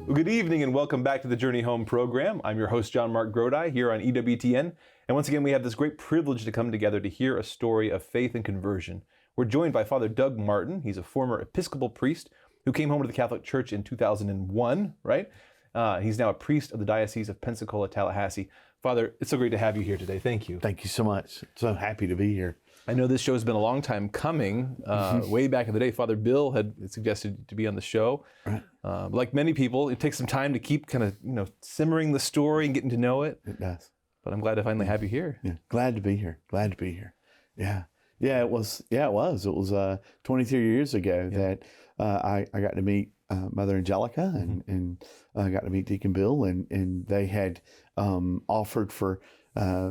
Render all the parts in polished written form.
Well, good evening and welcome back to the Journey Home program. I'm your host, John Mark Grodi, here on EWTN. And once again, we have this great privilege to come together to hear a story of faith and conversion. We're joined by Father Doug Martin. He's a former Episcopal priest who came home to the Catholic Church in 2001, right? He's now a priest of the Diocese of Pensacola, Tallahassee. Father, it's so great to have you here today. Thank you. Thank you so much. So happy to be here. I know this show has been a long time coming. Way back in the day, Father Bill had suggested to be on the show. Right. Like many people, it takes some time to keep kind of, simmering the story and getting to know it. It does. But I'm glad to finally have you here. Yeah. Glad to be here. Yeah. Yeah, it was. It was 23 years ago that I got to meet Mother Angelica and I got to meet Deacon Bill, and they had offered for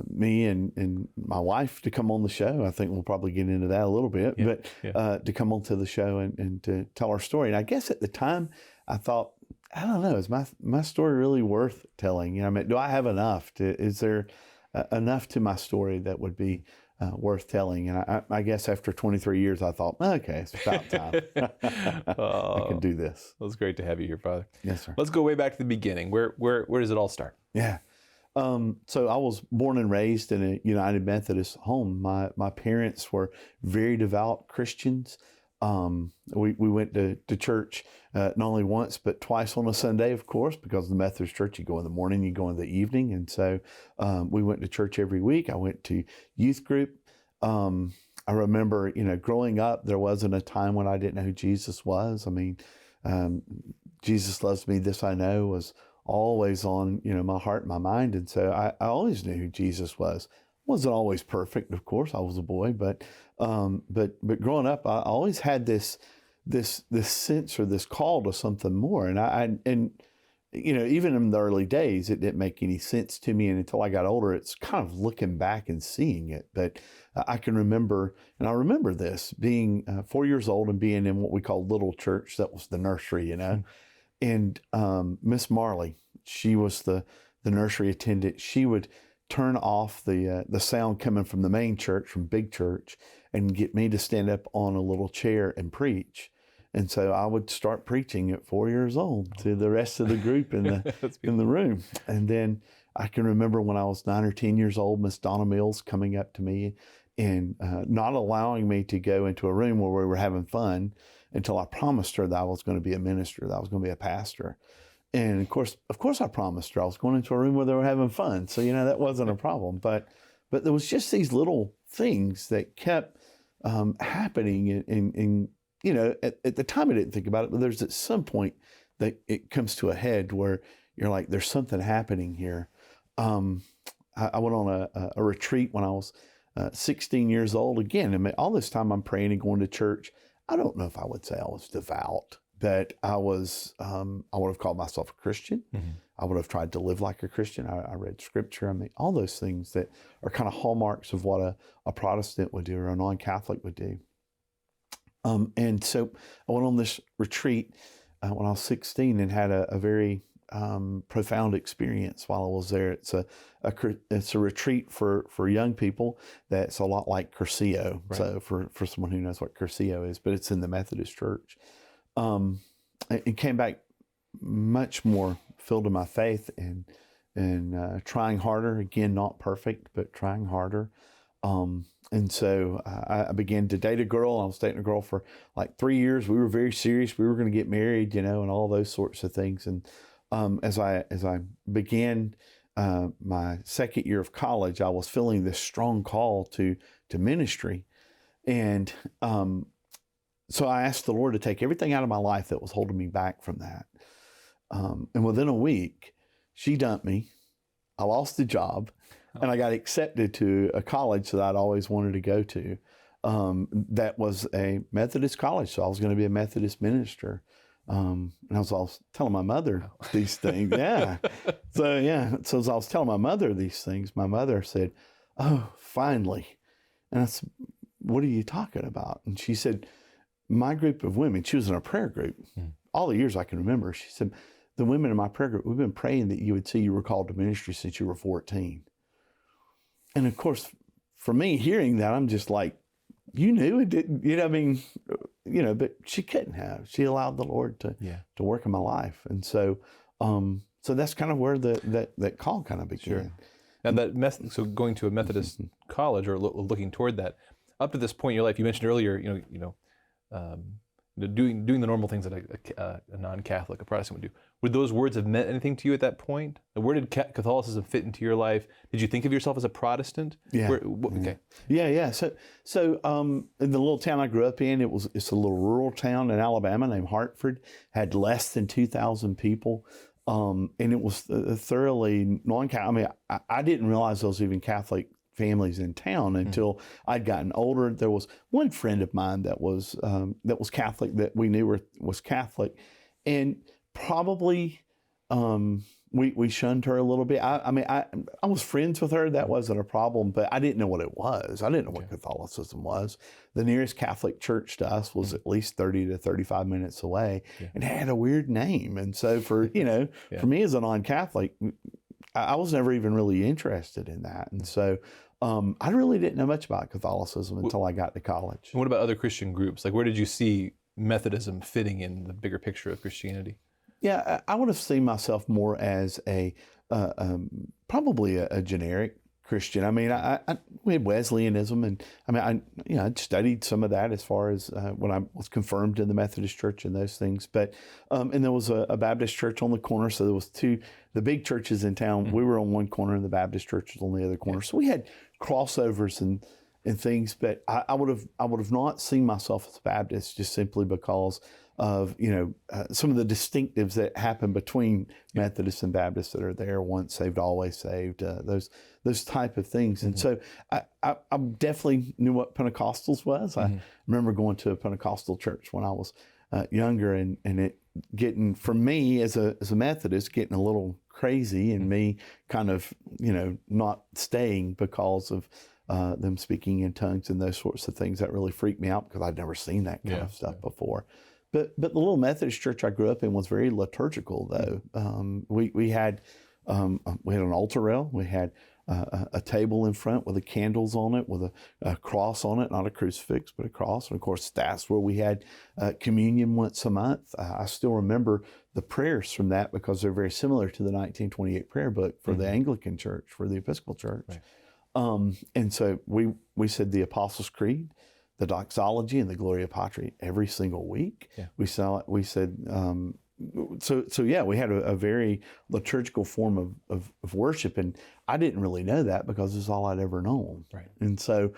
me and my wife to come on the show. I think we'll probably get into that a little bit, but to come onto the show and to tell our story. And I guess at the time I thought, I don't know, is my story really worth telling? Do I have enough? Is there enough to my story that would be worth telling? And I guess after 23 years, I thought, okay, it's about time. I can do this. Well, it's great to have you here, Father. Yes, sir. Let's go way back to the beginning. Where does it all start? Yeah. So I was born and raised in a United Methodist home. My parents were very devout Christians. We went to church not only once but twice on a Sunday, of course, because the Methodist Church, you go in the morning, you go in the evening, and so we went to church every week. I went to youth group. I remember, growing up, there wasn't a time when I didn't know who Jesus was. I mean, Jesus loves me, this I know, was always on my heart and my mind, and so I always knew who Jesus was. Wasn't always perfect, of course. I was a boy, but growing up, I always had this sense or this call to something more. And even in the early days, it didn't make any sense to me. And until I got older, it's kind of looking back and seeing it. But I can remember, and I remember this being 4 years old and being in what we call little church. That was the nursery, And Miss Marley, she was the nursery attendant. She would turn off the sound coming from the main church, from big church, and get me to stand up on a little chair and preach. And so I would start preaching at 4 years old to the rest of the group in the room. And then I can remember when I was 9 or 10 years old, Miss Donna Mills coming up to me and not allowing me to go into a room where we were having fun until I promised her that I was going to be a minister, that I was going to be a pastor. And of course I promised her I was going into a room where they were having fun. So, that wasn't a problem. But there was just these little things that kept happening. And at the time I didn't think about it, but there's at some point that it comes to a head where you're like, there's something happening here. I went on a retreat when I was 16 years old. Again, all this time I'm praying and going to church. I don't know if I would say I was devout, but I was, I would have called myself a Christian. Mm-hmm. I would have tried to live like a Christian. I read scripture. All those things that are kind of hallmarks of what a Protestant would do or a non-Catholic would do. And so I went on this retreat when I was 16 and had a very profound experience while I was there. It's a retreat for young people that's a lot like Curcio. Right. So for someone who knows what Curcio is, but it's in the Methodist Church. It came back much more filled in my faith and trying harder. Again, not perfect, but trying harder. And so I began to date a girl. I was dating a girl for like 3 years. We were very serious. We were going to get married, and all those sorts of things. And as I began my second year of college, I was feeling this strong call to ministry. And so I asked the Lord to take everything out of my life that was holding me back from that. And within a week, she dumped me. I lost the job, and I got accepted to a college that I'd always wanted to go to. That was a Methodist college, so I was going to be a Methodist minister. And I was telling my mother these things. Yeah. So as I was telling my mother these things, my mother said, "Oh, finally." And I said, "What are you talking about?" And she said, "My group of women," she was in a prayer group, all the years I can remember. She said, "The women in my prayer group, we've been praying that you would see you were called to ministry since you were 14. And of course, for me, hearing that, I'm just like, you knew it didn't, but she couldn't have. She allowed the Lord to work in my life. And so So that's kind of where that call kind of began. Sure. Now so going to a Methodist college or looking toward that, up to this point in your life, you mentioned earlier, doing the normal things that a non-Catholic, a Protestant would do. Would those words have meant anything to you at that point? Where did Catholicism fit into your life? Did you think of yourself as a Protestant? Yeah. Okay. Yeah. So in the little town I grew up in, it's a little rural town in Alabama named Hartford, had less than 2,000 people. And it was thoroughly non-Catholic. I mean, I didn't realize there was even Catholic families in town until I'd gotten older. There was one friend of mine that was Catholic that we knew was Catholic, and probably we shunned her a little bit. I mean, I was friends with her. That wasn't a problem, but I didn't know what it was. I didn't know what Catholicism was. The nearest Catholic church to us was at least 30 to 35 minutes away, and it had a weird name. And so for for me as a non-Catholic, I was never even really interested in that. And so I really didn't know much about Catholicism until I got to college. And what about other Christian groups? Like, where did you see Methodism fitting in the bigger picture of Christianity? Yeah, I would have seen myself more as probably a generic Christian. I mean, we had Wesleyanism, and I mean, I'd studied some of that as far as when I was confirmed in the Methodist Church and those things. But and there was a Baptist church on the corner, so there was the big churches in town. We were on one corner, and the Baptist church was on the other corner. So we had crossovers and things. But I would have not seen myself as a Baptist just simply because of some of the distinctives that happen between Methodists and Baptists that are there. Once saved, always saved. Those type of things. And so I definitely knew what Pentecostals was. I remember going to a Pentecostal church when I was younger, and it getting, for me as a Methodist, getting a little crazy, and me kind of not staying because of them speaking in tongues and those sorts of things. That really freaked me out because I'd never seen that kind of stuff before. But the little Methodist church I grew up in was very liturgical, though. We had an altar rail. We had a table in front with the candles on it, with a cross on it, not a crucifix, but a cross. And of course, that's where we had communion once a month. I still remember the prayers from that because they're very similar to the 1928 prayer book for the Anglican Church, for the Episcopal Church. Right. And so we said the Apostles' Creed, the doxology, and the Gloria Patri every single week. Yeah. We said, we had a very liturgical form of worship, and I didn't really know that because it's all I'd ever known. Right. And so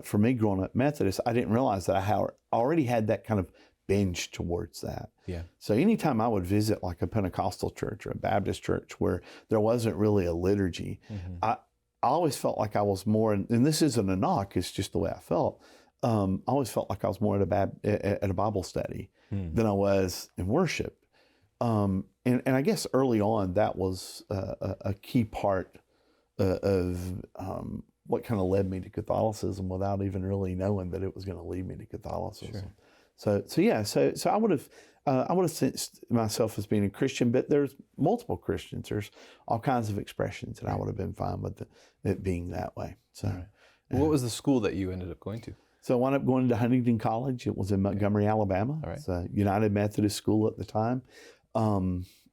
for me, growing up Methodist, I didn't realize that I already had that kind of binge towards that. Yeah. So anytime I would visit like a Pentecostal church or a Baptist church where there wasn't really a liturgy, I always felt like I was more, and this isn't a knock, it's just the way I felt. I always felt like I was more at a Bible study than I was in worship. And I guess early on that was a key part of what kind of led me to Catholicism without even really knowing that it was going to lead me to Catholicism. Sure. So I would have sensed myself as being a Christian, but there's multiple Christians. There's all kinds of expressions, and I would have been fine with it being that way. So, what was the school that you ended up going to? So I wound up going to Huntington College. It was in Montgomery, Alabama. Right. It's a United Methodist school at the time.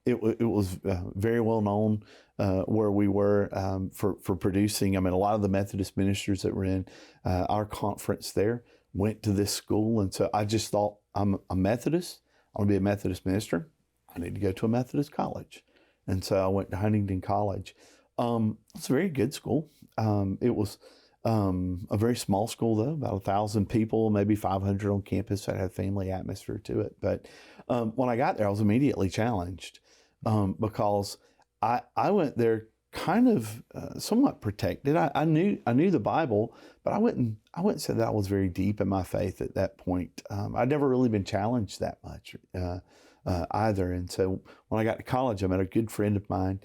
It was very well known where we were for producing. I mean, a lot of the Methodist ministers that were in our conference there went to this school. And so I just thought, I'm a Methodist. I want to be a Methodist minister. I need to go to a Methodist college. And so I went to Huntington College. It's a very good school. It was a very small school, though, about 1,000 people, maybe 500 on campus. That had family atmosphere to it. But when I got there, I was immediately challenged because I went there kind of somewhat protected. I knew the Bible, but I wouldn't say that I was very deep in my faith at that point. I'd never really been challenged that much either. And so when I got to college, I met a good friend of mine.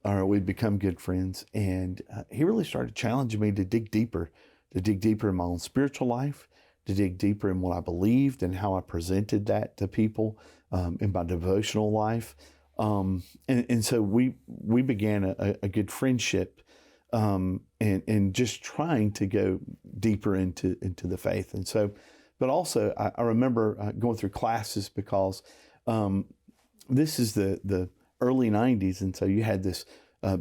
We'd become good friends, and he really started challenging me to dig deeper in my own spiritual life, to dig deeper in what I believed and how I presented that to people in my devotional life. And so we began a good friendship and just trying to go deeper into the faith. And so, but also I remember going through classes because this is the early 90s. And so you had this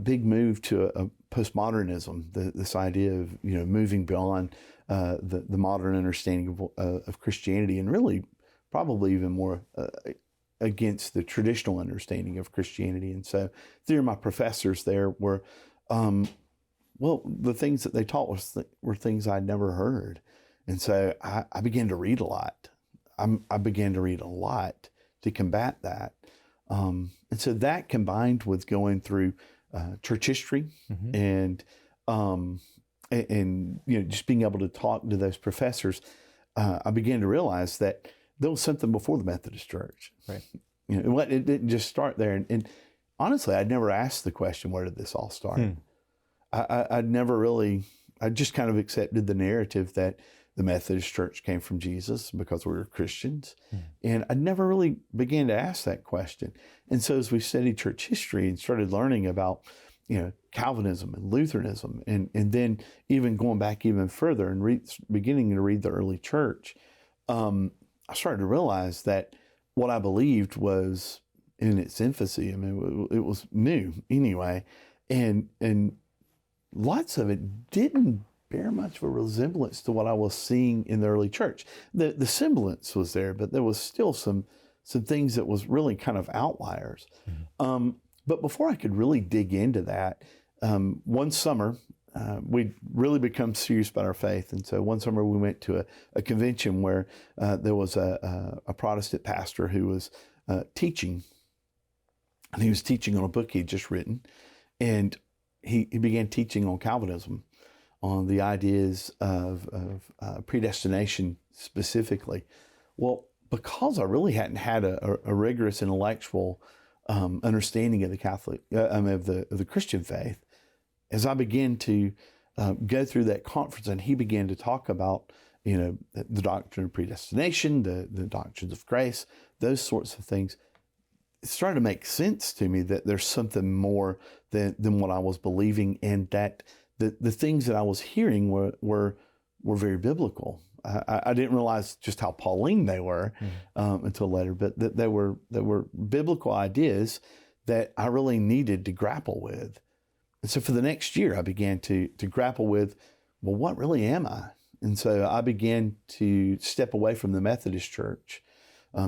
big move to a postmodernism, this idea of, moving beyond the modern understanding of Christianity, and really probably even more against the traditional understanding of Christianity. And so three of my professors there were, the things that they taught were things I'd never heard. And so I began to read a lot. I began to read a lot to combat that. And so that, combined with going through church history and just being able to talk to those professors, I began to realize that there was something before the Methodist Church. Right. It didn't just start there. And honestly, I'd never asked the question, where did this all start? I'd never really, I just kind of accepted the narrative that the Methodist Church came from Jesus because we were Christians. And I never really began to ask that question. And so as we studied church history and started learning about, Calvinism and Lutheranism, and then even going back even further and beginning to read the early church, I started to realize that what I believed was in its infancy. I mean, it was new anyway. And lots of it didn't bear much of a resemblance to what I was seeing in the early church. The semblance was there, but there was still some things that was really kind of outliers. But before I could really dig into that, one summer, we'd really become serious about our faith. And so one summer we went to a convention where there was a Protestant pastor who was teaching. And he was teaching on a book he'd just written. And he began teaching on Calvinism, on the ideas of predestination specifically. Well, because I really hadn't had a rigorous intellectual understanding of the Catholic, of the Christian faith, as I began to go through that conference, and he began to talk about, the doctrine of predestination, the doctrines of grace, those sorts of things, it started to make sense to me that there's something more than what I was believing, and that the things that I was hearing were very biblical. I didn't realize just how Pauline they were until later, but that they were biblical ideas that I really needed to grapple with. And so for the next year, I began to grapple with, well, what really am I? And so I began to step away from the Methodist Church,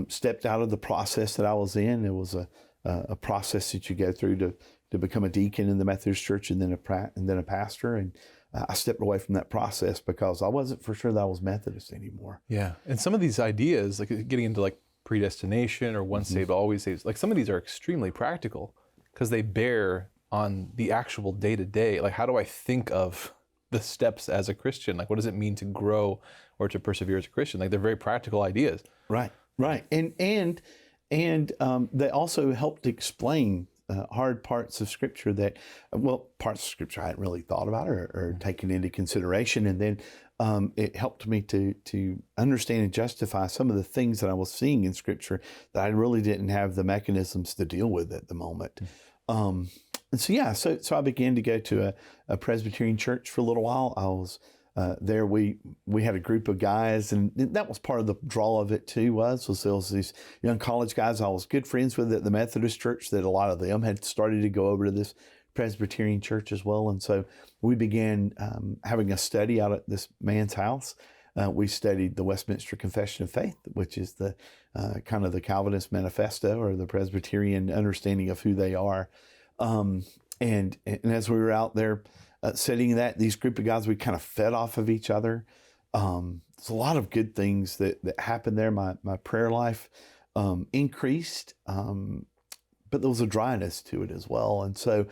stepped out of the process that I was in. It was a process that you go through to become a deacon in the Methodist Church and then a pastor. And I stepped away from that process because I wasn't for sure that I was Methodist anymore. Yeah. And some of these ideas, like getting into like predestination or once saved, always saved, like some of these are extremely practical because they bear on the actual day-to-day. Like, how do I think of the steps as a Christian? Like, what does it mean to grow or to persevere as a Christian? Like, they're very practical ideas. Right. And they also helped explain hard parts of Scripture that, parts of Scripture I hadn't really thought about or taken into consideration. And then it helped me to understand and justify some of the things that I was seeing in Scripture that I really didn't have the mechanisms to deal with at the moment. And so I began to go to a Presbyterian church for a little while. I was there. We had a group of guys, and that was part of the draw of it too. Was there was these young college guys I was good friends with at the Methodist church, that a lot of them had started to go over to this Presbyterian church as well. And so we began having a study out at this man's house. We studied the Westminster Confession of Faith, which is the kind of the Calvinist manifesto or the Presbyterian understanding of who they are. And as we were out there studying that, these group of guys, we kind of fed off of each other. There's a lot of good things that happened there. My prayer life increased, but there was a dryness to it as well. And so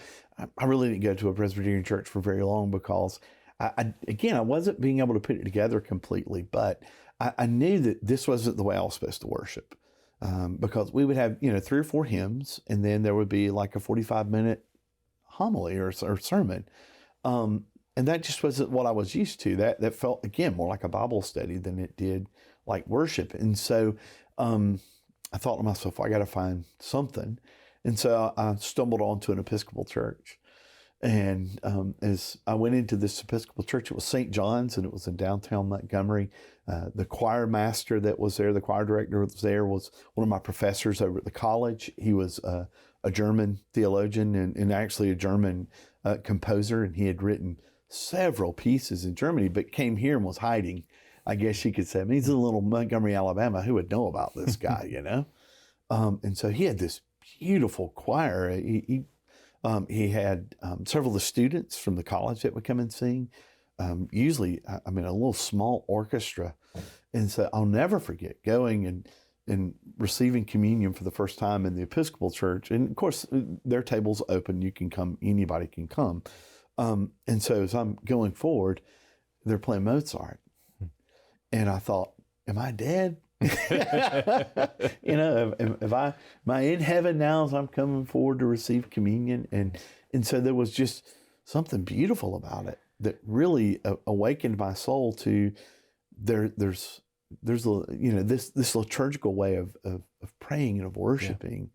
I really didn't go to a Presbyterian church for very long because I wasn't being able to put it together completely, but I knew that this wasn't the way I was supposed to worship. Because we would have, 3 or 4 hymns, and then there would be like a 45-minute homily or sermon. And that just wasn't what I was used to. That felt, again, more like a Bible study than it did like worship. And so I thought to myself, I got to find something. And so I stumbled onto an Episcopal church. And as I went into this Episcopal church, it was St. John's, and it was in downtown Montgomery. The choir master that was there, the choir director was there, was one of my professors over at the college. He was a German theologian and actually a German composer, and he had written several pieces in Germany, but came here and was hiding, I guess you could say. I mean, he's in little Montgomery, Alabama. Who would know about this guy, you know? And so he had this beautiful choir. He had several of the students from the college that would come and sing. Usually, a little small orchestra. And so I'll never forget going and receiving communion for the first time in the Episcopal church. And of course, their table's open. You can come, anybody can come. And so as I'm going forward, they're playing Mozart. And I thought, am I dead? You know, am I in heaven now as I'm coming forward to receive communion? And so there was just something beautiful about it that really awakened my soul to there's this liturgical way of praying and of worshiping,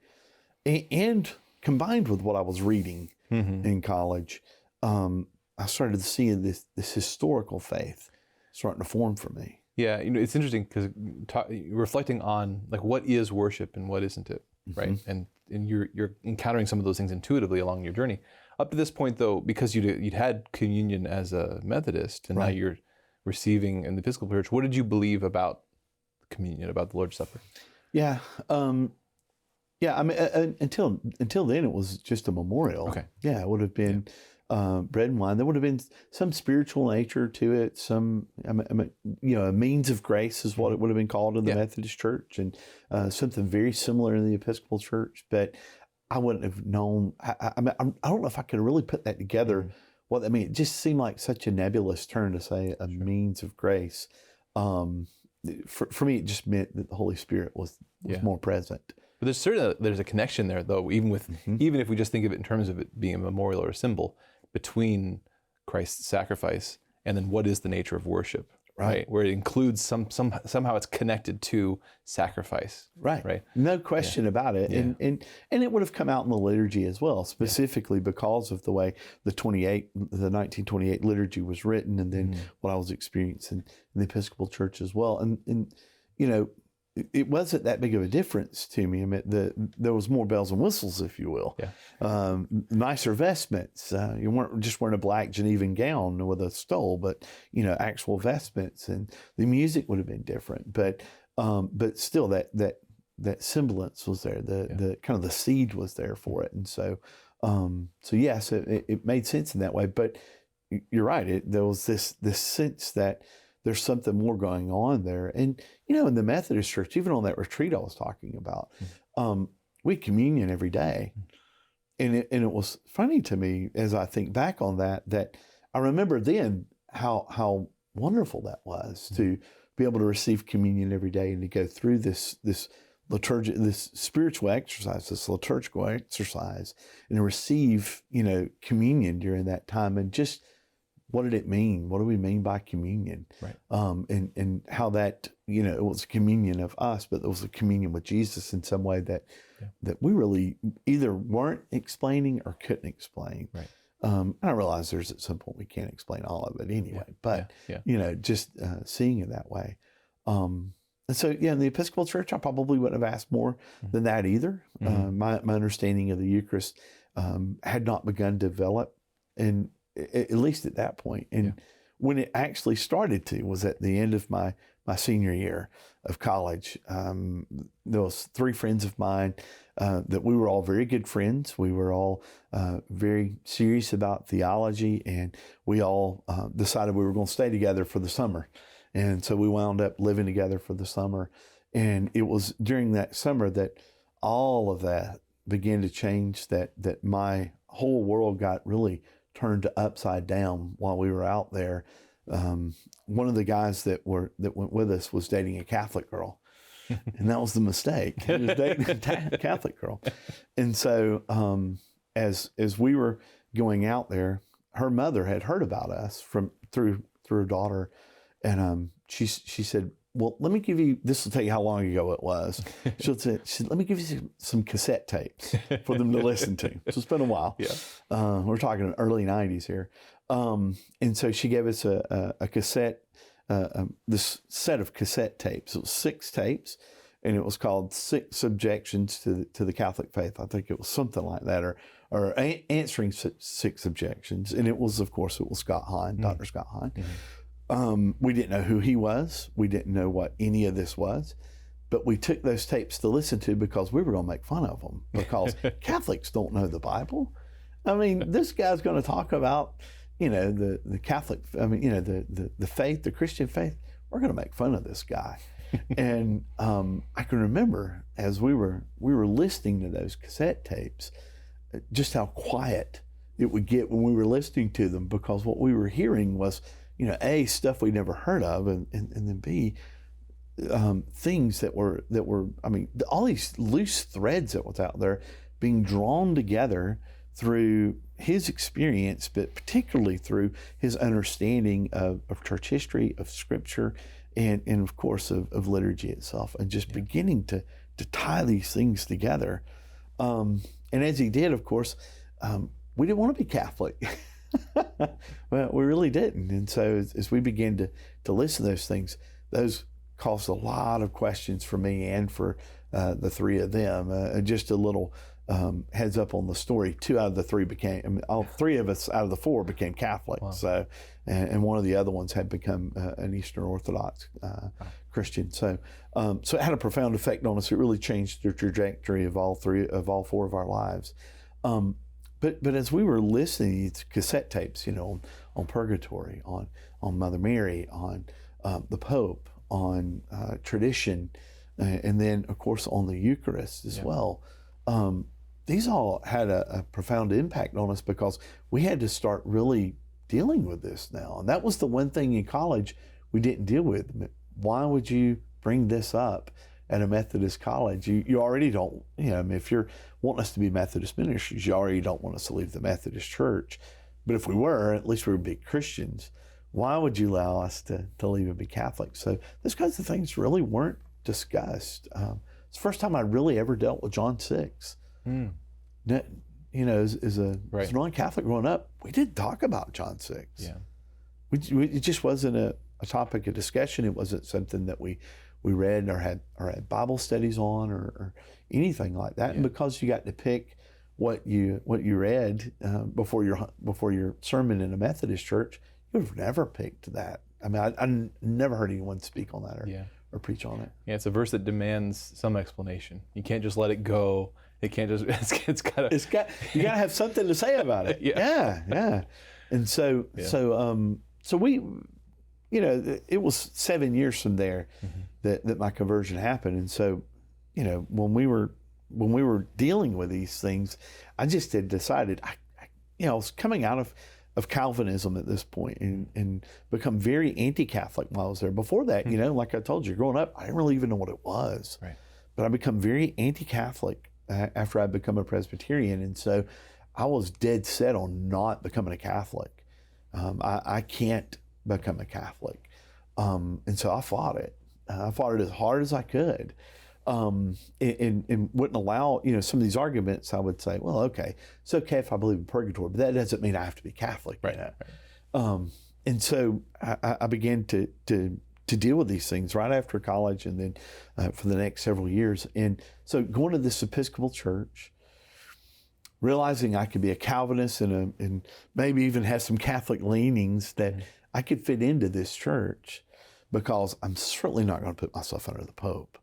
and combined with what I was reading in college, I started seeing this historical faith starting to form for me. Yeah, it's interesting because reflecting on like what is worship and what isn't it, right? And you're encountering some of those things intuitively along your journey. Up to this point, though, because you'd had communion as a Methodist, and now you're receiving in the Episcopal Church, what did you believe about communion, about the Lord's Supper? Yeah, I mean, until then, it was just a memorial. Okay. Yeah, it would have been bread and wine. There would have been some spiritual nature to it. A means of grace is what it would have been called in the Methodist Church, and something very similar in the Episcopal Church. But I wouldn't have known. I don't know if I could really put that together. What I mean, it just seemed like such a nebulous term to say a means of grace. For me, it just meant that the Holy Spirit was more present. But there's a connection there, though, even if we just think of it in terms of it being a memorial or a symbol, between Christ's sacrifice and then what is the nature of worship, right? Where it includes somehow it's connected to sacrifice, right? No question about it, and it would have come out in the liturgy as well, specifically because of the way the 1928 liturgy was written, and then what I was experiencing in the Episcopal Church as well, and you know. It wasn't that big of a difference to me. I mean, there was more bells and whistles, if you will. Nicer vestments. You weren't just wearing a black Genevan gown with a stole, but actual vestments, and the music would have been different. But still, that semblance was there. The kind of the seed was there for it, and so yes, it made sense in that way. But you're right. There was this sense that there's something more going on there. And, in the Methodist Church, even on that retreat I was talking about, we had communion every day. And it was funny to me as I think back on that I remember then how wonderful that was to be able to receive communion every day and to go through this liturgy, this spiritual exercise, this liturgical exercise, and to receive, communion during that time. And just, what did it mean? What do we mean by communion? Right. And how that, it was a communion of us, but it was a communion with Jesus in some way that we really either weren't explaining or couldn't explain. Right. I realize there's at some point we can't explain all of it anyway, but just seeing it that way. And so, in the Episcopal Church, I probably wouldn't have asked more than that either. My understanding of the Eucharist had not begun to develop, and at least at that point. And when it actually started to was at the end of my senior year of college. There was 3 friends of mine that we were all very good friends. We were all very serious about theology, and we all decided we were going to stay together for the summer. And so we wound up living together for the summer. And it was during that summer that all of that began to change, that my whole world got really turned upside down while we were out there. One of the guys that went with us was dating a Catholic girl, and that was the mistake. He was dating a Catholic girl, and so as we were going out there, her mother had heard about us through her daughter, and she said, well, let me give you, this will tell you how long ago it was. She said, let me give you some cassette tapes for them to listen to. So it's been a while. Yeah. We're talking early 90s here. And so she gave us a cassette, this set of cassette tapes. It was 6 tapes, and it was called 6 Objections to the Catholic Faith. I think it was something like that, or answering 6 objections. And it was, of course, it was Scott Hahn, Dr. Scott Hahn. We didn't know who he was. We didn't know what any of this was. But we took those tapes to listen to because we were going to make fun of them, because Catholics don't know the Bible. I mean, this guy's going to talk about, the Catholic, the faith, the Christian faith. We're going to make fun of this guy. And I can remember as we were listening to those cassette tapes, just how quiet it would get when we were listening to them, because what we were hearing was, A, stuff we never heard of, and then B, things that were, all these loose threads that was out there being drawn together through his experience, but particularly through his understanding of church history, of Scripture, and of course of liturgy itself, and just beginning to tie these things together. And as he did, of course, we didn't want to be Catholic. Well, we really didn't. And so as we began to listen to those things, those caused a lot of questions for me and for the 3 of them. Just a little heads up on the story: 2 out of the 3 became, all 3 of us out of the 4 became Catholic. Wow. So, and one of the other ones had become an Eastern Orthodox Christian. So, so it had a profound effect on us. It really changed the trajectory of all 4 of our lives. But as we were listening to cassette tapes, on purgatory, on Mother Mary, on the Pope, on tradition, and then of course on the Eucharist as well. These all had a profound impact on us, because we had to start really dealing with this now. And that was the one thing in college we didn't deal with. Why would you bring this up at a Methodist college? You already don't, if you're wanting us to be Methodist ministers, you already don't want us to leave the Methodist Church. But if we were, at least we would be Christians. Why would you allow us to leave and be Catholic? So those kinds of things really weren't discussed. It's the first time I really ever dealt with John 6. As a non-Catholic growing up, we didn't talk about John 6. Yeah. It just wasn't a topic of discussion. It wasn't something that we read or had Bible studies on or anything like that. Yeah. And because you got to pick what you read before your sermon in a Methodist church, you would have never picked that. I mean, I never heard anyone speak on that or preach on it. Yeah, it's a verse that demands some explanation. You can't just let it go. It can't just. You got to have something to say about it. Yeah. And so we, it was 7 years from there that my conversion happened. And so, when we were dealing with these things, I just had decided, I was coming out of Calvinism at this point and become very anti-Catholic while I was there. Before that, like I told you, growing up, I didn't really even know what it was. Right. But I become very anti-Catholic after I become a Presbyterian. And so I was dead set on not becoming a Catholic. I can't become a Catholic. And so I fought it. I fought it as hard as I could. And wouldn't allow, some of these arguments. I would say, well, okay, it's okay if I believe in purgatory, but that doesn't mean I have to be Catholic. Right. And so I began to deal with these things right after college, and then for the next several years. And so going to this Episcopal church, realizing I could be a Calvinist and maybe even have some Catholic leanings, that I could fit into this church, because I'm certainly not going to put myself under the Pope.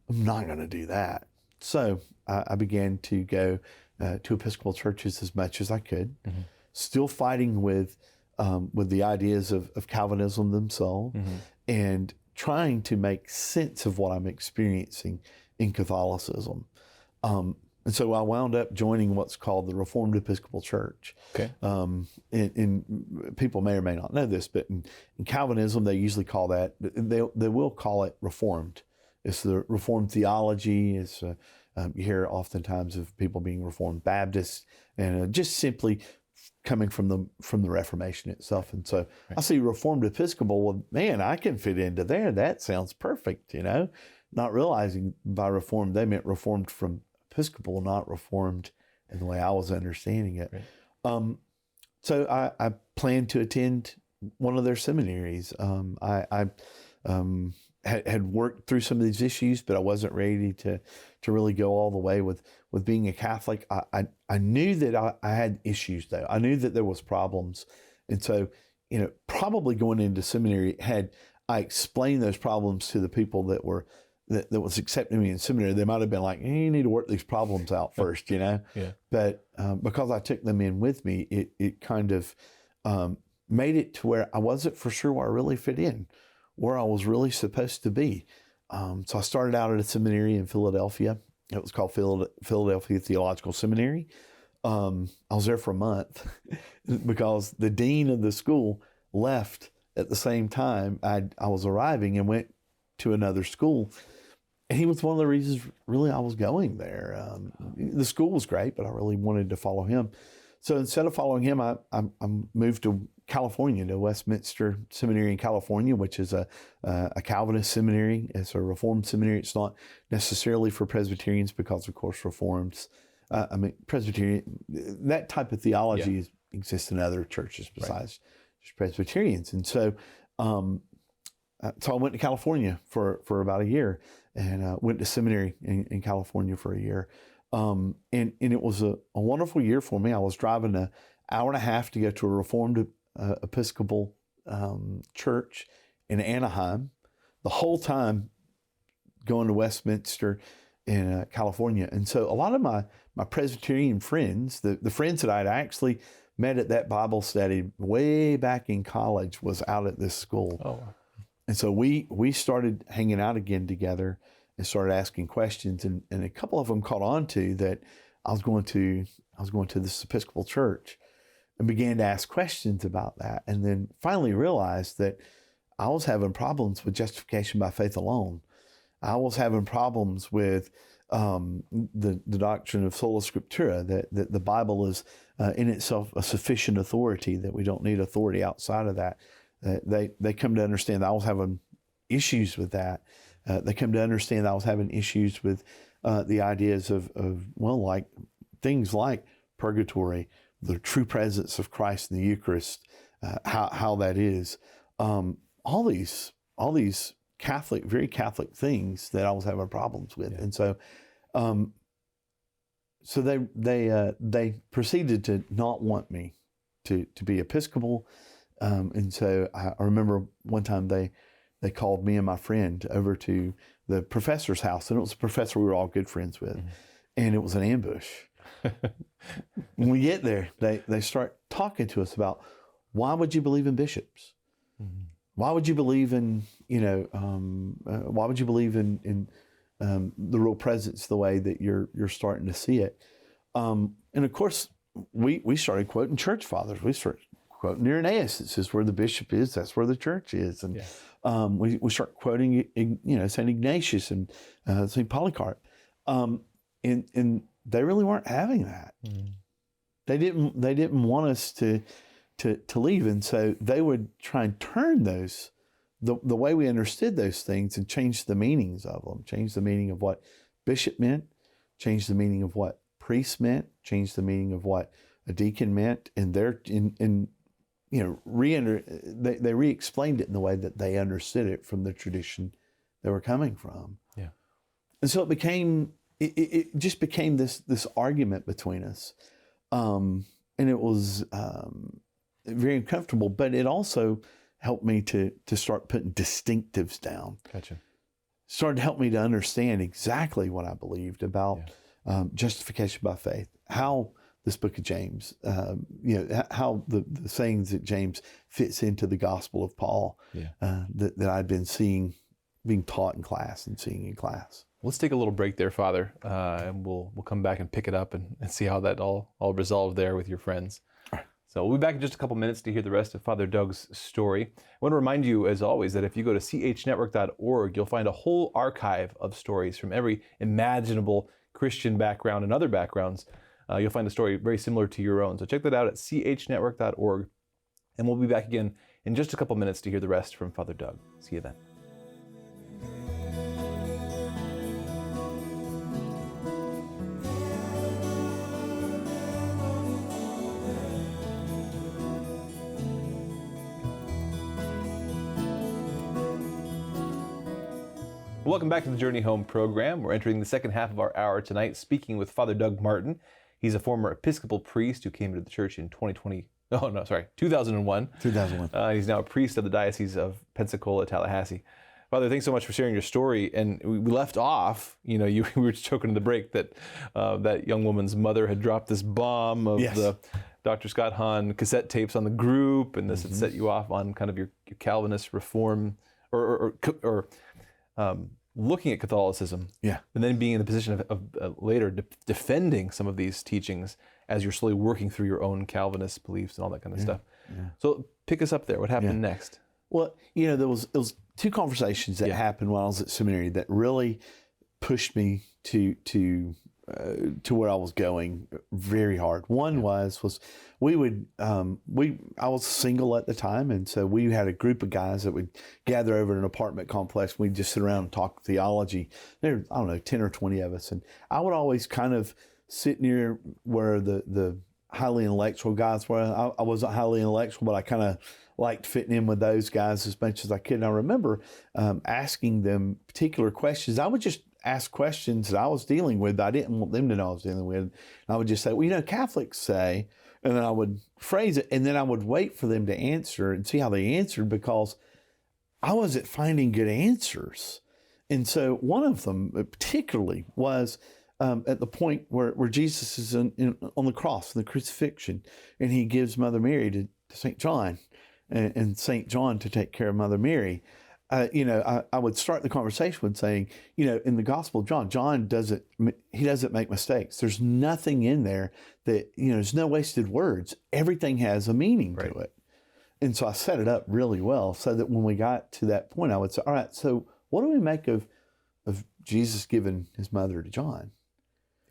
I'm not going to do that. So I began to go to Episcopal churches as much as I could, still fighting with the ideas of Calvinism themselves, and trying to make sense of what I'm experiencing in Catholicism. And so I wound up joining what's called the Reformed Episcopal Church. Okay. And people may or may not know this, but in Calvinism, they usually call that, they will call it Reformed. It's the Reformed theology. You hear oftentimes of people being Reformed Baptists, and just simply coming from the Reformation itself. And so I see Reformed Episcopal, well, man, I can fit into there. That sounds perfect, not realizing by Reformed, they meant Reformed from Episcopal, not Reformed in the way I was understanding it. Right. So I planned to attend one of their seminaries. I had worked through some of these issues, but I wasn't ready to really go all the way with being a Catholic. I knew that I had issues, though. I knew that there was problems. And so, probably going into seminary, had I explained those problems to the people that was accepting me in seminary, they might have been like, you need to work these problems out first, Yeah. But because I took them in with me, it kind of made it to where I wasn't for sure where I really fit in, where I was really supposed to be. So I started out at a seminary in Philadelphia. It was called Philadelphia Theological Seminary. I was there for a month because the dean of the school left at the same time I was arriving and went to another school. And he was one of the reasons really I was going there. The school was great, but I really wanted to follow him. So instead of following him, I moved to California, to Westminster Seminary in California, which is a Calvinist seminary. It's a Reformed seminary. It's not necessarily for Presbyterians because, of course, Reformed, Presbyterian, that type of theology exists in other churches besides just Presbyterians. And so I went to California for about a year and went to seminary in California for a year. And it was a wonderful year for me. I was driving an hour and a half to go to a Reformed Episcopal church in Anaheim, the whole time going to Westminster in California. And so a lot of my Presbyterian friends, the friends that I'd actually met at that Bible study way back in college, was out at this school. Oh. And so we started hanging out again together and started asking questions, and a couple of them caught on to that I was going to this Episcopal church, and began to ask questions about that, and then finally realized that I was having problems with justification by faith alone. I was having problems with the doctrine of sola scriptura, that the Bible is in itself a sufficient authority, that we don't need authority outside of that. They come to understand that I was having issues with that. They come to understand that I was having issues with the ideas of like things like purgatory, the true presence of Christ in the Eucharist, how that is, all these Catholic, very Catholic things that I was having problems with, and so they proceeded to not want me to be Episcopal, and so I remember one time they called me and my friend over to the professor's house, and it was a professor we were all good friends with, and it was an ambush. When we get there, they start talking to us about, why would you believe in bishops? Mm-hmm. Why would you believe in, why would you believe in the real presence the way that you're starting to see it? And of course, we started quoting church fathers. We started quoting Irenaeus. It says where the bishop is, that's where the church is. And we start quoting, St. Ignatius and St. Polycarp. And they really weren't having that. Mm. They didn't want us to leave, and so they would try and turn those, the way we understood those things, and change the meanings of them, change the meaning of what bishop meant, change the meaning of what priest meant, change the meaning of what a deacon meant, and they re-explained it in the way that they understood it from the tradition they were coming from. Yeah, and so it just became this argument between us, and it was very uncomfortable. But it also helped me to start putting distinctives down. Gotcha. Started to help me to understand exactly what I believed about justification by faith, how this book of James, how the sayings that James fits into the gospel of Paul, that I'd been seeing, being taught in class and seeing in class. Let's take a little break there, Father, and we'll come back and pick it up and see how that all resolved there with your friends. All right. So we'll be back in just a couple minutes to hear the rest of Father Doug's story. I want to remind you, as always, that if you go to chnetwork.org, you'll find a whole archive of stories from every imaginable Christian background and other backgrounds you'll find a story very similar to your own. So check that out at chnetwork.org. And we'll be back again in just a couple minutes to hear the rest from Father Doug. See you then. Welcome back to the Journey Home program. We're entering the second half of our hour tonight, speaking with Father Doug Martin. He's a former Episcopal priest who came to the church in 2001. 2001. He's now a priest of the Diocese of Pensacola, Tallahassee. Father, thanks so much for sharing your story. And we left off, we were joking in the break that that young woman's mother had dropped this bomb of the Dr. Scott Hahn cassette tapes on the group, and this had set you off on kind of your Calvinist reform or looking at Catholicism, and then being in the position of later defending some of these teachings as you're slowly working through your own Calvinist beliefs and all that kind of stuff. Yeah. So pick us up there. What happened next? Well, there was two conversations that happened while I was at seminary that really pushed me to where I was going very hard. One was we would I was single at the time, and so we had a group of guys that would gather over in an apartment complex. We'd just sit around and talk theology. There, I don't know, 10 or 20 of us, and I would always kind of sit near where the highly intellectual guys were. I wasn't highly intellectual, but I kind of liked fitting in with those guys as much as I could. And I remember asking them particular questions. I would just ask questions that I was dealing with, but I didn't want them to know I was dealing with. And I would just say, well, Catholics say, and then I would phrase it, and then I would wait for them to answer and see how they answered, because I wasn't finding good answers. And so one of them particularly was at the point where Jesus is on the cross, in the crucifixion, and he gives Mother Mary to St. John, and St. John to take care of Mother Mary. I would start the conversation with saying, in the Gospel of John doesn't make mistakes. There's nothing in there that, there's no wasted words. Everything has a meaning to it. And so I set it up really well so that when we got to that point, I would say, all right, so what do we make of Jesus giving his mother to John?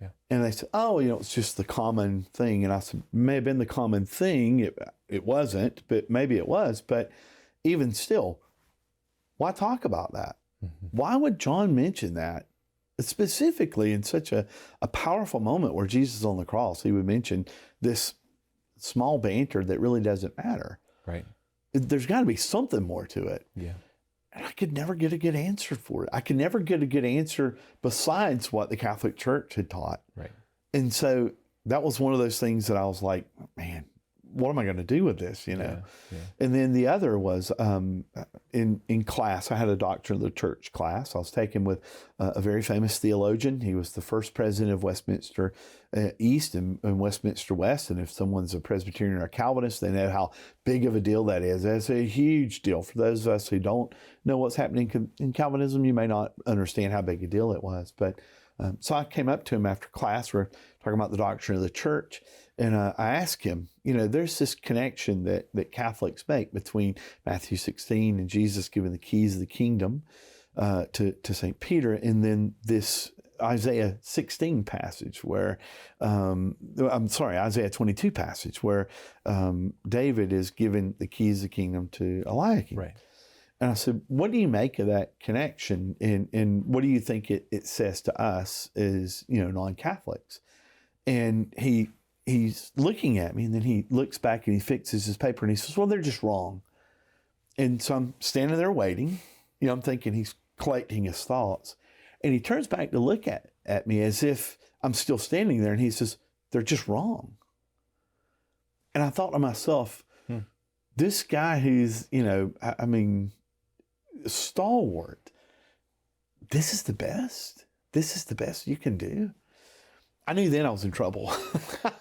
Yeah. And they said, oh, it's just the common thing. And I said, may have been the common thing. It wasn't, but maybe it was. But even still, why talk about that? Mm-hmm. Why would John mention that? Specifically in such a powerful moment where Jesus is on the cross, he would mention this small banter that really doesn't matter. Right. There's got to be something more to it. Yeah. And I could never get a good answer for it. I could never get a good answer besides what the Catholic Church had taught. Right. And so that was one of those things that I was like, man, what am I going to do with this, Yeah. And then the other was in class. I had a Doctrine of the Church class. I was taken with a very famous theologian. He was the first president of Westminster East and Westminster West. And if someone's a Presbyterian or a Calvinist, they know how big of a deal that is. That's a huge deal. For those of us who don't know what's happening in Calvinism, you may not understand how big a deal it was. But so I came up to him after class. We're talking about the Doctrine of the Church. And I asked him, there's this connection that Catholics make between Matthew 16 and Jesus giving the keys of the kingdom to St. Peter, and then this Isaiah 16 passage where, Isaiah 22 passage where David is giving the keys of the kingdom to Eliakim. Right. And I said, what do you make of that connection? And what do you think it says to us as, non-Catholics? And he's looking at me, and then he looks back and he fixes his paper and he says, well, they're just wrong. And so I'm standing there waiting. I'm thinking he's collecting his thoughts. And he turns back to look at me as if I'm still standing there. And he says, they're just wrong. And I thought to myself, this guy who's, stalwart, this is the best. This is the best you can do. I knew then I was in trouble.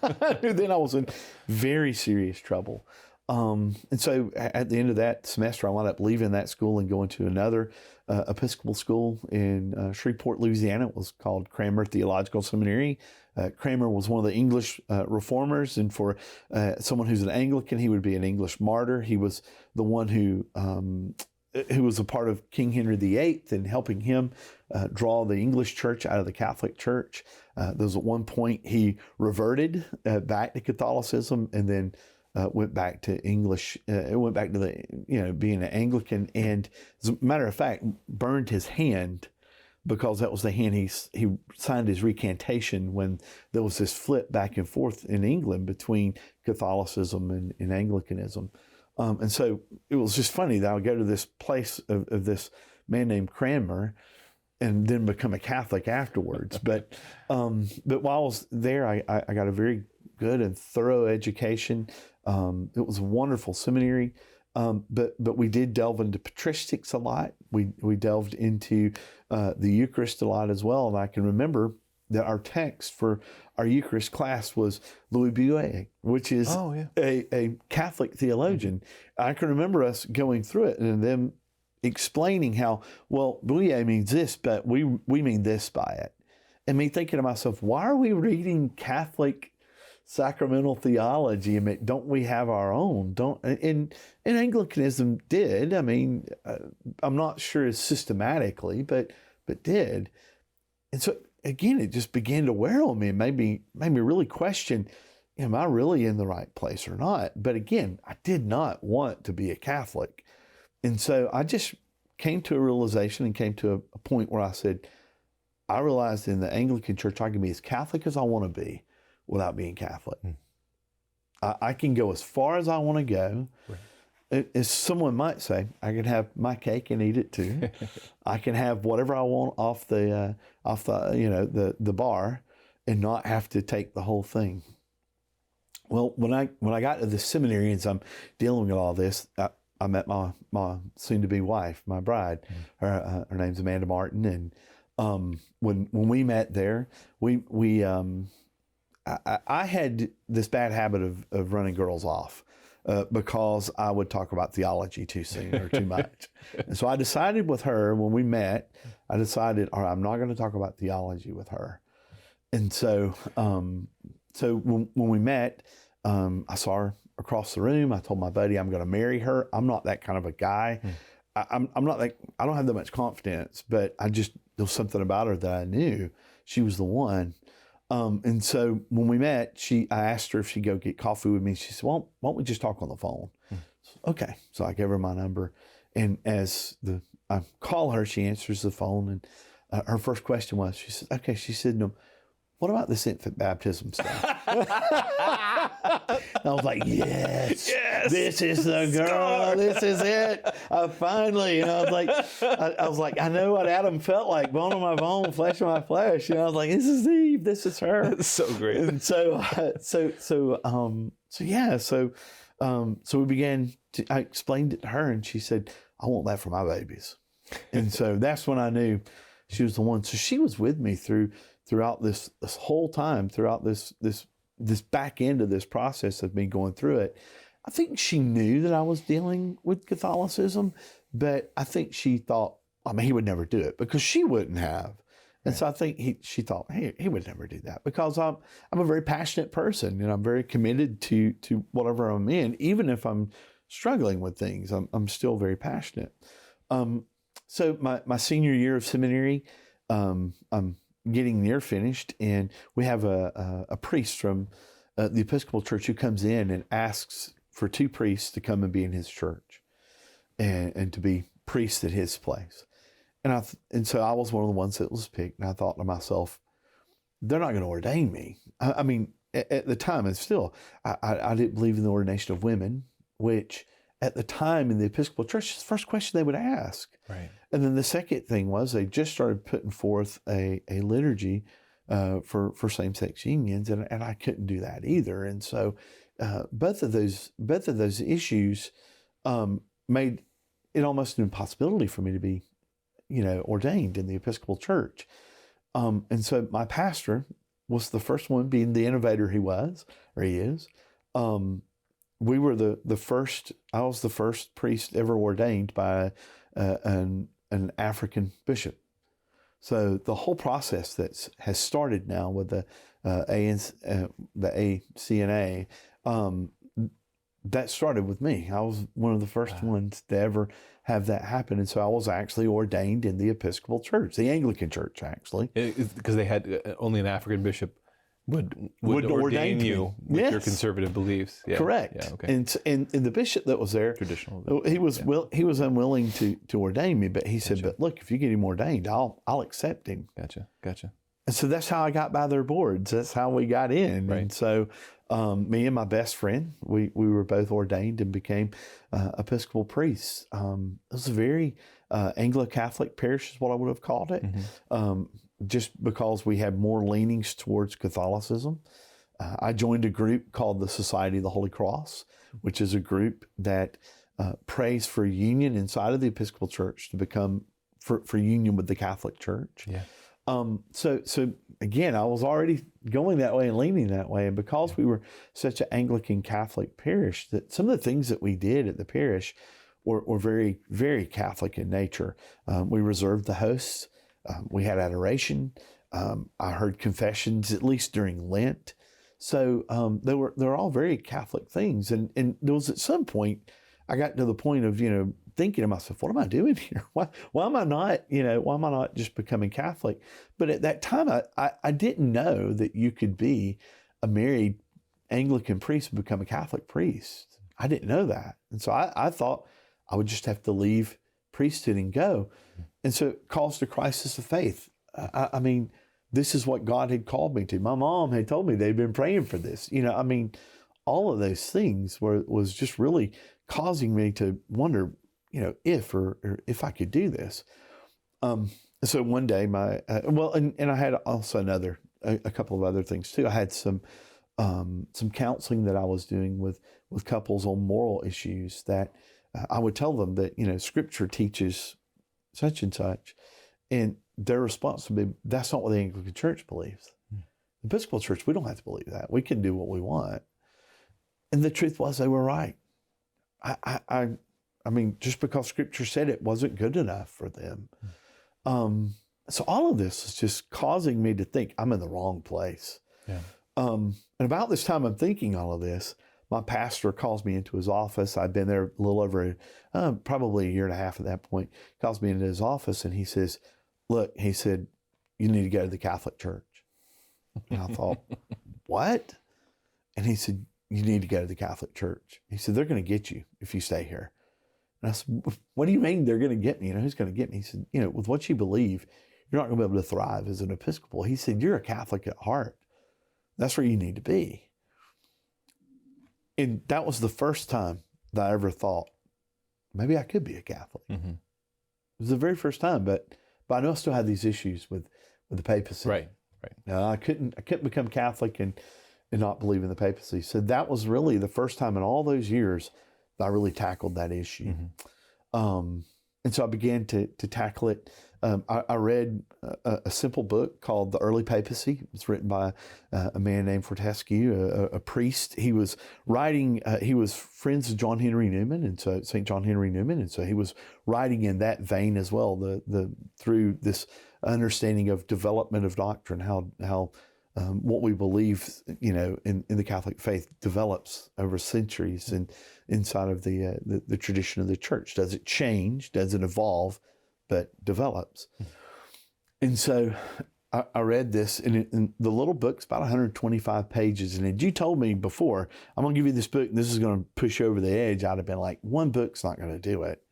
I knew then I was in very serious trouble. And so at the end of that semester, I wound up leaving that school and going to another Episcopal school in Shreveport, Louisiana. It was called Cranmer Theological Seminary. Cranmer was one of the English reformers, and for someone who's an Anglican, he would be an English martyr. He was the one who who was a part of King Henry VIII and helping him draw the English church out of the Catholic Church. There was at one point he reverted back to Catholicism and then went back to English. It went back to the being an Anglican, and as a matter of fact, burned his hand because that was the hand he signed his recantation when there was this flip back and forth in England between Catholicism and Anglicanism. And so it was just funny that I would go to this place of this man named Cranmer and then become a Catholic afterwards. But while I was there, I got a very good and thorough education. It was a wonderful seminary. But we did delve into patristics a lot. We delved into the Eucharist a lot as well. And I can remember that our text for our Eucharist class was Louis Buet, which is a Catholic theologian. I can remember us going through it and them explaining how, well, Buet means this, but we mean this by it. And me thinking to myself, why are we reading Catholic sacramental theology? I mean, don't we have our own? And Anglicanism did. I mean, I'm not sure as systematically, but did. And so again, it just began to wear on me and made me really question, am I really in the right place or not? But again, I did not want to be a Catholic. And so I just came to a realization and came to a point where I said, I realized in the Anglican Church, I can be as Catholic as I want to be without being Catholic. I can go as far as I want to go. Right. As someone might say, I can have my cake and eat it too. I can have whatever I want off the bar and not have to take the whole thing. Well, when I got to the seminary and I'm dealing with all this, I met my soon-to-be wife, my bride. Her name's Amanda Martin, and when we met there, I had this bad habit of running girls off because I would talk about theology too soon or too much. And so I decided with her when we met, all right, I'm not going to talk about theology with her. And so when we met, I saw her across the room. I told my buddy I'm going to marry her. I'm not that kind of a guy. I'm not like, I don't have that much confidence, but there was something about her that I knew she was the one. And so when we met, I asked her if she'd go get coffee with me. She said, well, why don't we just talk on the phone? Okay. So I gave her my number. And as I call her, she answers the phone. And her first question was, she said, okay. She said, no, what about this infant baptism stuff? I was like, yes, this is the girl. This is it. Finally, I was like, I know what Adam felt like, bone of my bone, flesh of my flesh. I was like, this is Eve. This is her. That's so great. And so we began I explained it to her, and she said, I want that for my babies. And so that's when I knew she was the one. So she was with me throughout this whole time, throughout this back end of this process of me going through it. I think she knew that I was dealing with Catholicism, but I think she thought, he would never do it because she wouldn't have. And so I think she thought, hey, he would never do that because I'm a very passionate person and I'm very committed to whatever I'm in. Even if I'm struggling with things, I'm still very passionate. So my senior year of seminary, I'm getting near finished, and we have a priest from the Episcopal Church who comes in and asks for 2 priests to come and be in his church and to be priests at his place. And so I was one of the ones that was picked, and I thought to myself, they're not going to ordain me. I mean, at the time, and still, I didn't believe in the ordination of women, which at the time in the Episcopal Church, it's the first question they would ask. Right. And then the second thing was they just started putting forth a liturgy for same-sex unions, and I couldn't do that either. And so both of those issues made it almost an impossibility for me to be, ordained in the Episcopal Church. And so my pastor was the first one, being the innovator he is. We were the first. I was the first priest ever ordained by an African bishop. So the whole process has started now with the ACNA. that started with me. I was one of the first ones to ever have that happen. And so I was actually ordained in the Episcopal Church, the Anglican Church, actually. Because they had only an African bishop would ordain you with your conservative beliefs. Yeah. Correct. Yeah, okay. And the bishop that was there, Traditional. he was he was unwilling to ordain me, but he said, "But look, if you get him ordained, I'll accept him." Gotcha. And so that's how I got by their boards. That's how we got in. Right. And so me and my best friend, we were both ordained and became Episcopal priests. It was a very Anglo-Catholic parish is what I would have called it, just because we had more leanings towards Catholicism. I joined a group called the Society of the Holy Cross, which is a group that prays for union inside of the Episcopal Church to become for union with the Catholic Church. Yeah. So again, I was already going that way and leaning that way. And because we were such an Anglican Catholic parish, that some of the things that we did at the parish were very, very Catholic in nature. We reserved the hosts. We had adoration. I heard confessions, at least during Lent. So they were all very Catholic things. And there was at some point, I got to the point of, thinking to myself, what am I doing here? Why am I not just becoming Catholic? But at that time, I didn't know that you could be a married Anglican priest and become a Catholic priest. I didn't know that. And so I thought I would just have to leave priesthood and go. And so it caused a crisis of faith. I mean, this is what God had called me to. My mom had told me they'd been praying for this. All of those things was just really causing me to wonder, if I could do this. So one day and I had also a couple of other things too. I had some counseling that I was doing with couples on moral issues that I would tell them that, Scripture teaches such and such, and their response would be, that's not what the Anglican Church believes. The Episcopal Church, we don't have to believe that. We can do what we want. And the truth was they were right. I mean, just because Scripture said it wasn't good enough for them. So all of this is just causing me to think I'm in the wrong place. Yeah. And about this time I'm thinking all of this, my pastor calls me into his office. I'd been there a little over, probably a year and a half at that point. Calls me into his office and he says, look, he said, you need to go to the Catholic Church. And I thought, what? And he said, you need to go to the Catholic Church. He said, they're going to get you if you stay here. And I said, what do you mean they're going to get me? Who's going to get me? He said, with what you believe, you're not going to be able to thrive as an Episcopal. He said, you're a Catholic at heart. That's where you need to be. And that was the first time that I ever thought, maybe I could be a Catholic. Mm-hmm. It was the very first time, but I know I still had these issues with the papacy. Right. No, I couldn't become Catholic and not believe in the papacy. So that was really the first time in all those years that I really tackled that issue. Mm-hmm. And so I began to tackle it. I read a simple book called The Early Papacy. It's written by a man named Fortescue, a priest. He was writing, he was friends with John Henry Newman, and so St. John Henry Newman, and so he was writing in that vein as well, through this understanding of development of doctrine, how what we believe, in the Catholic faith develops over centuries and inside of the tradition of the church. Does it change? Does it evolve? But develops. And so I read this, and the little book's about 125 pages. And you told me before, I'm going to give you this book, and this is going to push you over the edge. I'd have been like, one book's not going to do it.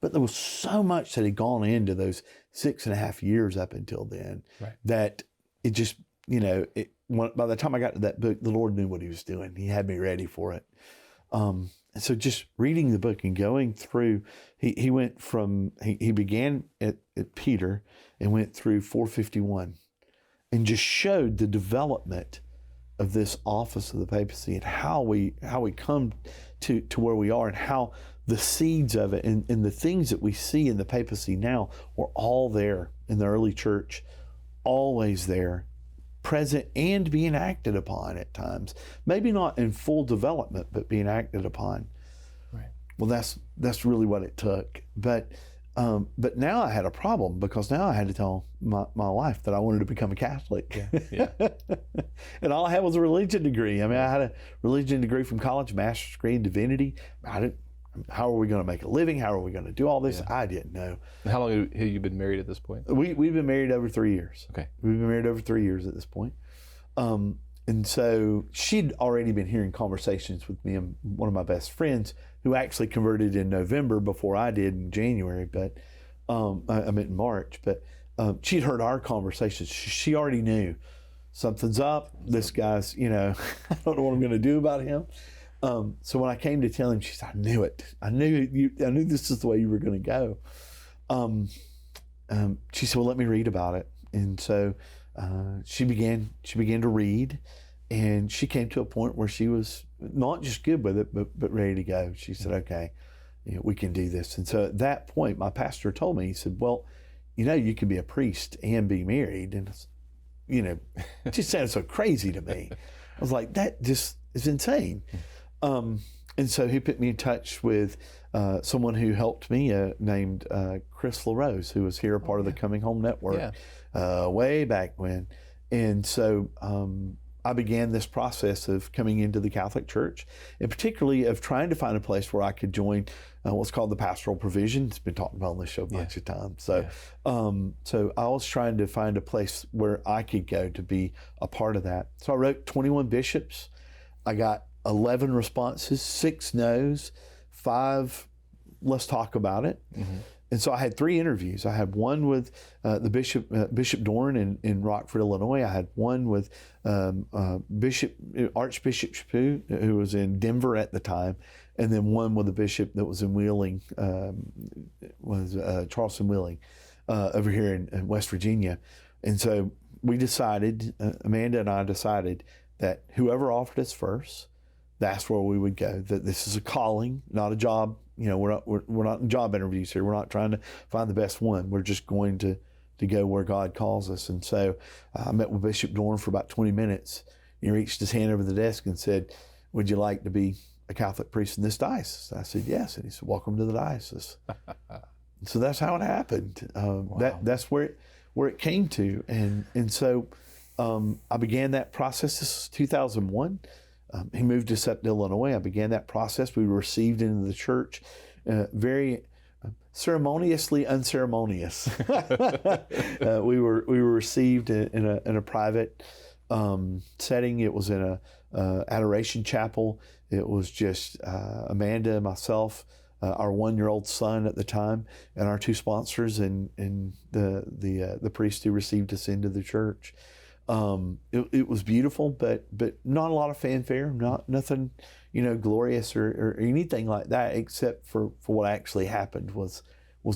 But there was so much that had gone into those 6.5 years up until then, right, that it just, by the time I got to that book, the Lord knew what he was doing. He had me ready for it. And so just reading the book and going through, he went from, he began at Peter and went through 451 and just showed the development of this office of the papacy and how we come to where we are, and how the seeds of it and the things that we see in the papacy now were all there in the early church, always there, present and being acted upon at times. Maybe not in full development, but being acted upon. Right. Well, that's really what it took. But But now I had a problem because now I had to tell my wife that I wanted to become a Catholic. Yeah. And all I had was a religion degree. I mean, I had a religion degree from college, master's degree in divinity. How are we going to make a living? How are we going to do all this? I didn't know. How long have you been married at this point? We've been married over 3 years. Okay. We've been married over 3 years at this point. And so she'd already been hearing conversations with me and one of my best friends who actually converted in November before I did in January, but I meant in March. But she'd heard our conversations. She already knew something's up. This guy's, I don't know what I'm going to do about him. So when I came to tell him, she said, I knew it. I knew this is the way you were going to go. She said, well, let me read about it. And so she began to read, and she came to a point where she was not just good with it, but ready to go. She said, okay, we can do this. And so at that point, my pastor told me, he said, well, you can be a priest and be married. And, it just sounded so crazy to me. I was like, that just is insane. And so he put me in touch with someone who helped me named Chris LaRose, who was here a part of the Coming Home Network way back when. And so I began this process of coming into the Catholic Church, and particularly of trying to find a place where I could join what's called the pastoral provision. It's been talked about on this show a bunch of times. So, so I was trying to find a place where I could go to be a part of that. So I wrote 21 bishops. I got 11 responses, 6 no's, 5 let's talk about it. And so I had 3 interviews. I had one with the Bishop Doran in Rockford, Illinois. I had one with Archbishop Chaput, who was in Denver at the time, and then one with the bishop that was in Wheeling, Charleston Wheeling, over here in West Virginia. And so we decided, Amanda and I decided, that whoever offered us first, that's where we would go. That this is a calling, not a job. We're not in job interviews here. We're not trying to find the best one. We're just going to go where God calls us. And so I met with Bishop Dorn for about 20 minutes. He reached his hand over the desk and said, would you like to be a Catholic priest in this diocese? I said, yes. And he said, welcome to the diocese. So that's how it happened. Wow. That's where it came to. And so I began that process. This is 2001. He moved us up to Illinois. I began that process. We were received into the church very ceremoniously unceremonious. We were received in a private setting. It was in a adoration chapel. It was just Amanda, myself, our 1-year-old son at the time, and our 2 sponsors, and the priest who received us into the church. It was beautiful, but not a lot of fanfare, nothing, glorious or anything like that, except for what actually happened was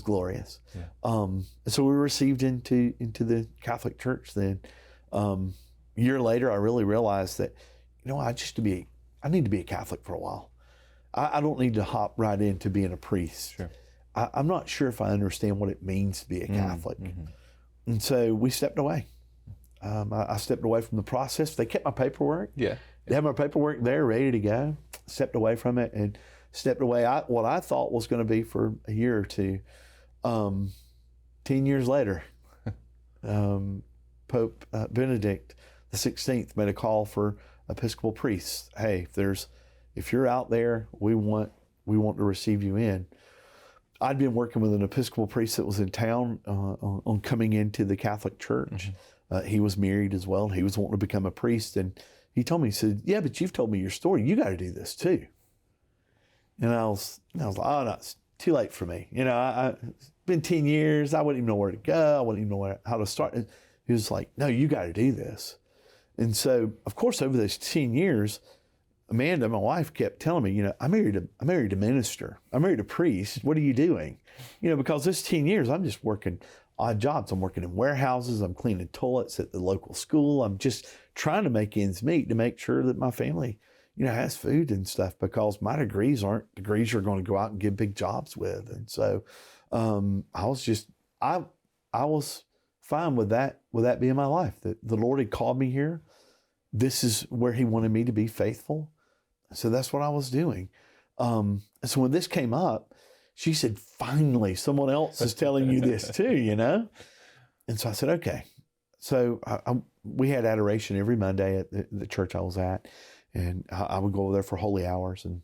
glorious. Yeah. So we were received into the Catholic Church then. A year later, I really realized that, I need to be a Catholic for a while. I don't need to hop right into being a priest. Sure. I'm not sure if I understand what it means to be a Catholic. Mm-hmm. And so we stepped away. I stepped away from the process. They kept my paperwork. Yeah. They had my paperwork there ready to go. Stepped away from it and stepped away. What I thought was going to be for a year or two. 10 years later, Pope Benedict the 16th made a call for Episcopal priests. Hey, if you're out there, we want to receive you in. I'd been working with an Episcopal priest that was in town on coming into the Catholic Church. Mm-hmm. He was married as well. He was wanting to become a priest, and he told me, he said, yeah, but you've told me your story. You got to do this too. And I was like, oh, no, it's too late for me. It's been 10 years. I wouldn't even know where to go. I wouldn't even know how to start. And he was like, no, you got to do this. And so, of course, over those 10 years, Amanda, my wife, kept telling me, I married a minister. I married a priest. What are you doing? Because this 10 years, I'm just working odd jobs. I'm working in warehouses. I'm cleaning toilets at the local school. I'm just trying to make ends meet to make sure that my family, has food and stuff, because my degrees aren't degrees you're going to go out and get big jobs with. And so I was fine with that being my life. That the Lord had called me here. This is where He wanted me to be faithful. So that's what I was doing. So when this came up, She said, finally, someone else is telling you this too, you know? And so I said, okay. So we had adoration every Monday at the church I was at, and I would go over there for holy hours. And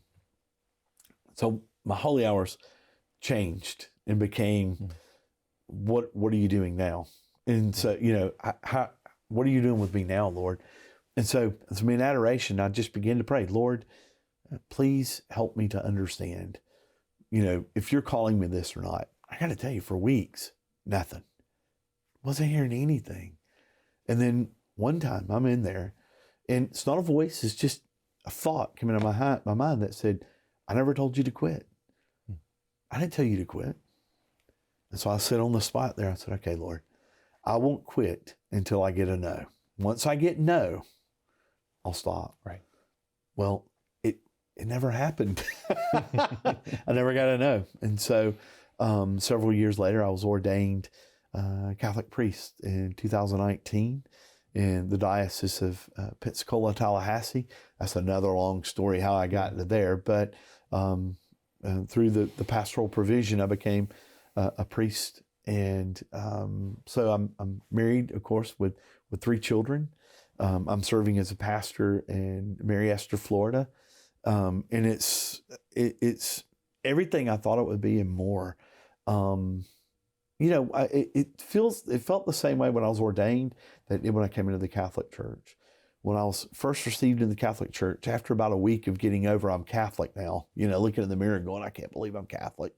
so my holy hours changed and became, what are you doing now? And so, you know, what are you doing with me now, Lord? And so in adoration, I just began to pray, Lord, please help me to understand, you know, if you're calling me this or not. I got to tell you, for weeks, nothing. Wasn't hearing anything. And then one time I'm in there, and it's not a voice, it's just a thought coming into my mind that said, I never told you to quit. I didn't tell you to quit. And so I sat on the spot there. I said, okay, Lord, I won't quit until I get a no. Once I get no, I'll stop. Right. Well, it never happened. I never got a no. And so several years later, I was ordained Catholic priest in 2019 in the Diocese of Episcopal, Tallahassee. That's another long story how I got to there. But through the pastoral provision, I became a priest. And so I'm married, of course, with 3 children. I'm serving as a pastor in Mary Esther, Florida. And it's everything I thought it would be and more. You know, it felt the same way when I was ordained that it did when I came into the Catholic Church. When I was first received in the Catholic Church, after about a week of getting over, I'm Catholic now, you know, looking in the mirror and going, I can't believe I'm Catholic.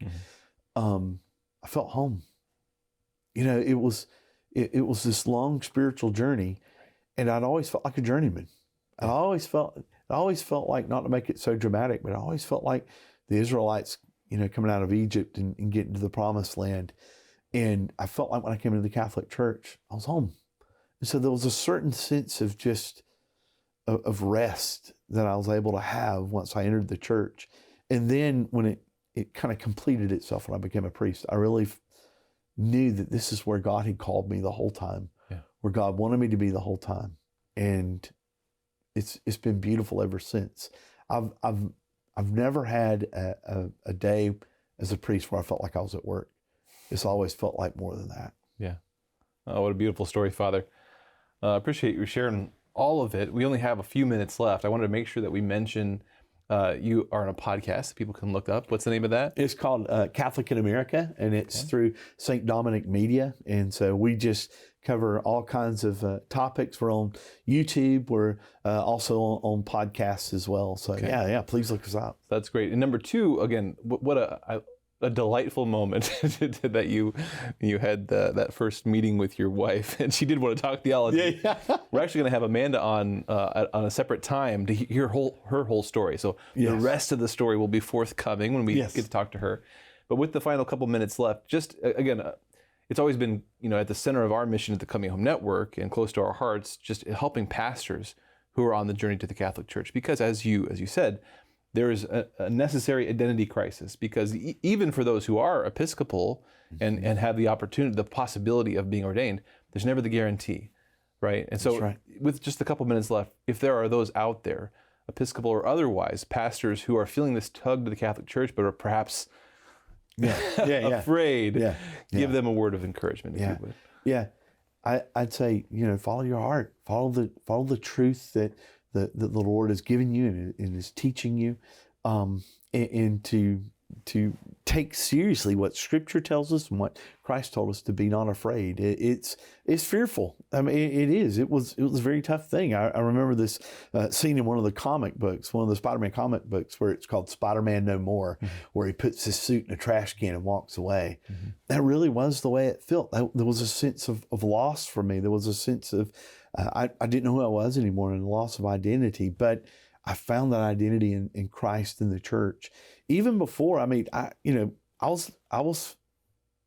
Mm-hmm. I felt home. You know, it was this long spiritual journey, and I'd always felt like a journeyman. I always felt like, not to make it so dramatic, but I always felt like the Israelites, you know, coming out of Egypt and getting to the promised land. And I felt like when I came into the Catholic Church, I was home. And so there was a certain sense of just of rest that I was able to have once I entered the church. And then when it kind of completed itself when I became a priest, I really knew that this is where God had called me the whole time, where God wanted me to be the whole time. And it's been beautiful ever since. I've never had a day as a priest where I felt like I was at work. It's always felt like more than that. Yeah. Oh, what a beautiful story, Father. I appreciate you sharing all of it. We only have a few minutes left. I wanted to make sure that we mention you are on a podcast that people can look up. What's the name of that? It's called Catholic in America, and it's through St. Dominic Media. And so we just cover all kinds of topics. We're on YouTube. We're also on podcasts as well. So yeah, please look us up. That's great. And number 2, again, what a delightful moment that you had that first meeting with your wife, and she did want to talk theology. Yeah. We're actually going to have Amanda on a separate time to hear her whole story. So the rest of the story will be forthcoming when we get to talk to her. But with the final couple minutes left, just again, it's always been, you know, at the center of our mission at the Coming Home Network and close to our hearts, just helping pastors who are on the journey to the Catholic Church. Because as you said, there is a necessary identity crisis, because even for those who are Episcopal and have the opportunity, the possibility of being ordained, there's never the guarantee, right? And so with just a couple minutes left, if there are those out there, Episcopal or otherwise, pastors who are feeling this tug to the Catholic Church but are perhaps afraid, give them a word of encouragement, if you would. Yeah, I'd say, you know, follow your heart, follow the truth that the Lord has given you and is teaching you, and to take seriously what Scripture tells us and what Christ told us, to be not afraid. It's fearful. I mean, it is. It was a very tough thing. I remember this scene in one of the comic books, one of the Spider-Man comic books, where it's called Spider-Man No More, where he puts his suit in a trash can and walks away. That really was the way it felt. There was a sense of loss for me. There was a sense of I didn't know who I was anymore, and a loss of identity. But I found that identity in Christ and the church. Even before, I mean, I was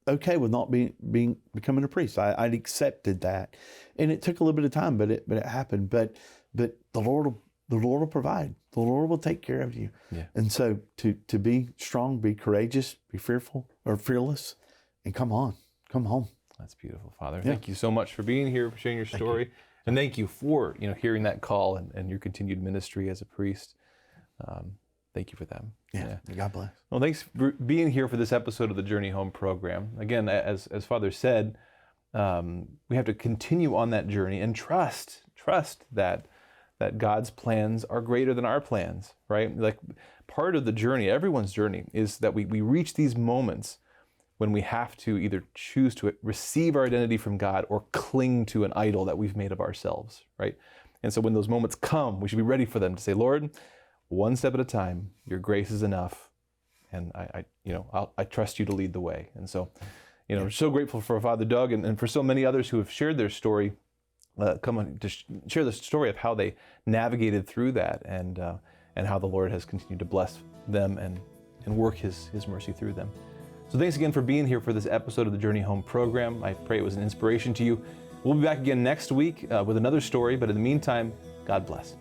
okay with not becoming a priest. I'd accepted that, and it took a little bit of time, but it happened. But the Lord will provide. The Lord will take care of you. Yeah. And so to be strong, be courageous, be fearful or fearless, and come home. That's beautiful, Father. Yeah. Thank you so much for being here, for sharing your story. And thank you for hearing that call and your continued ministry as a priest. Thank you for that. Yeah. God bless. Well, thanks for being here for this episode of the Journey Home program. Again, as Father said, we have to continue on that journey and trust that God's plans are greater than our plans, right? Like part of the journey, everyone's journey, is that we reach these moments when we have to either choose to receive our identity from God or cling to an idol that we've made of ourselves, right? And so when those moments come, we should be ready for them to say, Lord, one step at a time, your grace is enough. And I trust you to lead the way. And so, we're so grateful for Father Doug and for so many others who have shared their story, come on to share the story of how they navigated through that and how the Lord has continued to bless them and work his mercy through them. So thanks again for being here for this episode of the Journey Home program. I pray it was an inspiration to you. We'll be back again next week with another story, but in the meantime, God bless.